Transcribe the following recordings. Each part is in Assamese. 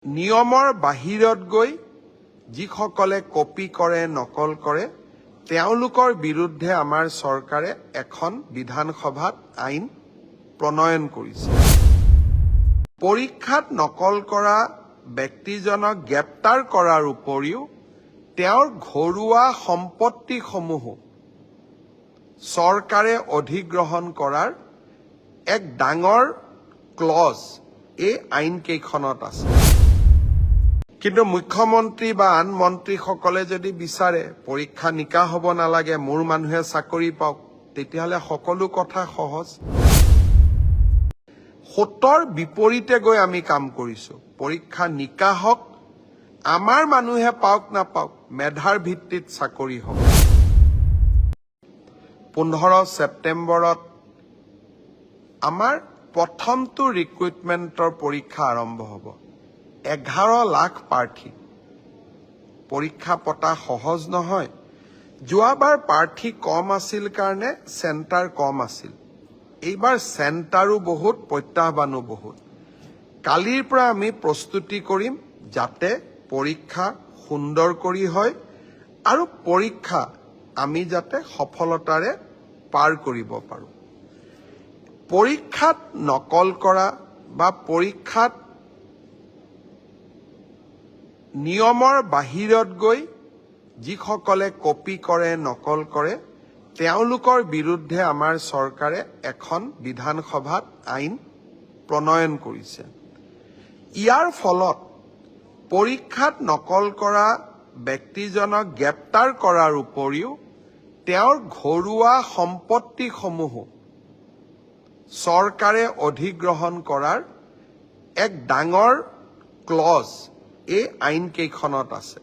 নিয়মৰ বাহিৰত গৈ যিসকলে কপি কৰে নকল কৰে তেওঁলোকৰ বিৰুদ্ধে আমাৰ চৰকাৰে এখন বিধানসভাত আইন প্ৰণয়ন কৰিছে। পৰীক্ষাত নকল কৰা ব্যক্তিজনক গ্ৰেপ্তাৰ কৰাৰ উপৰিও তেওঁৰ ঘৰুৱা সম্পত্তিসমূহো চৰকাৰে অধিগ্ৰহণ কৰাৰ এক ডাঙৰ ক্লজ এই আইন কেইখনত আছে। কিন্তু মুখ্যমন্ত্ৰী বা আন মন্ত্ৰীসকলে যদি বিচাৰে পৰীক্ষা নিকা হ'ব নালাগে, মোৰ মানুহে চাকৰি পাওক, তেতিয়াহ'লে সকলো কথা সহজ। সোঁতৰ বিপৰীতে গৈ আমি কাম কৰিছো। পৰীক্ষা নিকা হওক, আমাৰ মানুহে পাওক নাপাওক, মেধাৰ ভিত্তিত চাকৰি হওক। 15 ছেপ্টেম্বৰত আমাৰ প্ৰথমটো ৰিক্ৰুইটমেণ্টৰ পৰীক্ষা আৰম্ভ হ'ব। 11 লাখ প্ৰাৰ্থী। পৰীক্ষা পতা সহজ নহয়। যোৱাবাৰ প্ৰাৰ্থী কম আছিল কাৰণে চেণ্টাৰ কম আছিল। এইবাৰ চেণ্টাৰো বহুত, প্ৰত্যাহ্বানো বহুত। কালিৰ পৰা আমি প্ৰস্তুতি কৰিম যাতে পৰীক্ষা সুন্দৰ কৰি হয় আৰু পৰীক্ষা আমি যাতে সফলতাৰে পাৰ কৰিব পাৰোঁ। পৰীক্ষাত নকল কৰা বা পৰীক্ষাত নিয়মৰ বাহিৰত গৈ যিসকলে কপি কৰে নকল কৰে তেওঁলোকৰ বিৰুদ্ধে আমাৰ চৰকাৰে এখন বিধানসভাত আইন প্ৰণয়ন কৰিছে। ইয়াৰ ফলত পৰীক্ষাত নকল কৰা ব্যক্তিজনক গ্ৰেপ্তাৰ কৰাৰ উপৰিও তেওঁৰ ঘৰুৱা সম্পত্তিসমূহো চৰকাৰে অধিগ্ৰহণ কৰাৰ এক ডাঙৰ ক্লজ এই আইন কেইখনত আছে।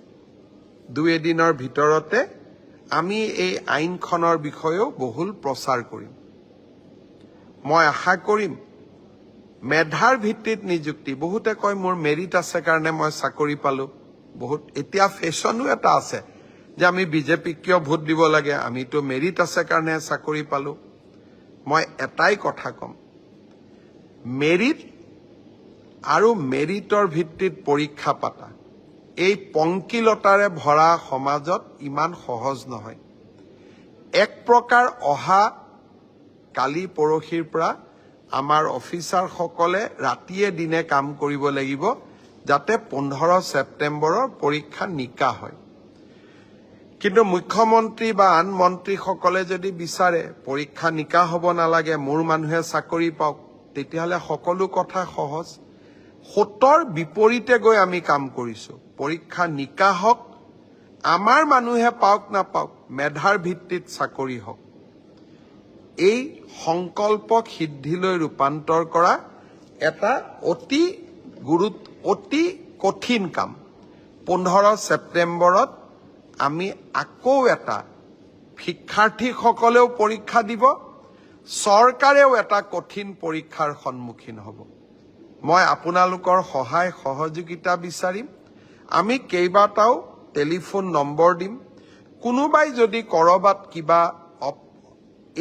2 দিনৰ ভিতৰতে আমি এই আইনখনৰ বিষয়েও বহুল প্ৰচাৰ কৰিম। মই আশা কৰিম মেধাৰ ভিত্তিত নিযুক্তি। বহুতে কয় মোৰ মেৰিট আছে কাৰণে মই চাকৰি পালোঁ। এতিয়া ফেশ্বনো এটা আছে যে আমি বিজেপিক কিয় ভোট দিব লাগে, আমিতো মেৰিট আছে কাৰণে চাকৰি পালোঁ। মই এটাই কথা ক'ম, মেৰিট আৰু মেৰিটৰ ভিত্তিত পৰীক্ষা পাতা এই পংকিলতাৰে ভৰা সমাজত ইমান সহজ নহয়। এক প্ৰকাৰ অহা কালি পৰহিৰ পৰা আমাৰ অফিচাৰসকলে ৰাতিয়ে দিনে কাম কৰিব লাগিব যাতে 15 ছেপ্টেম্বৰৰ পৰীক্ষা নিকা হয়। কিন্তু মুখ্যমন্ত্ৰী বা আন মন্ত্ৰীসকলে যদি বিচাৰে পৰীক্ষা নিকা হ'ব নালাগে, মোৰ মানুহে চাকৰি পাওক, তেতিয়াহ'লে সকলো কথা সহজ। সোঁতৰ বিপৰীতে গৈ আমি কাম কৰিছো। পৰীক্ষা নিকা হওক, আমাৰ মানুহে পাওক নাপাওক, মেধাৰ ভিত্তিত চাকৰি হওক। এই সংকল্পক সিদ্ধিলৈ ৰূপান্তৰ কৰা এটা অতি কঠিন কাম। 15 ছেপ্টেম্বৰত আমি আকৌ এটা শিক্ষাৰ্থীসকলেও পৰীক্ষা দিব, চৰকাৰেও এটা কঠিন পৰীক্ষাৰ সন্মুখীন হ'ব। মই আপোনালোকৰ সহায় সহযোগিতা বিচাৰিম। আমি কেইবাটাও টেলিফোন নম্বৰ দিম। কোনোবাই যদি ক'ৰবাত কিবা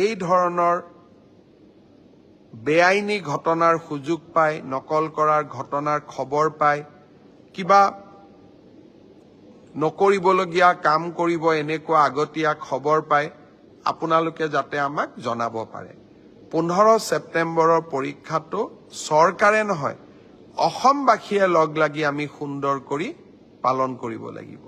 এই ধৰণৰ বেআইনী ঘটনাৰ সুযোগ পায়, নকল কৰাৰ ঘটনাৰ খবৰ পায়, কিবা নকৰিবলগীয়া কাম কৰিব এনেকুৱা আগতীয়া খবৰ পায়, আপোনালোকে যাতে আমাক জনাব পাৰে। 15 ছেপ্টেম্বৰৰ পৰীক্ষাটো চৰকাৰে নহয়, অসমবাসীয়ে লগ লাগি আমি সুন্দৰ কৰি পালন কৰিব লাগিব।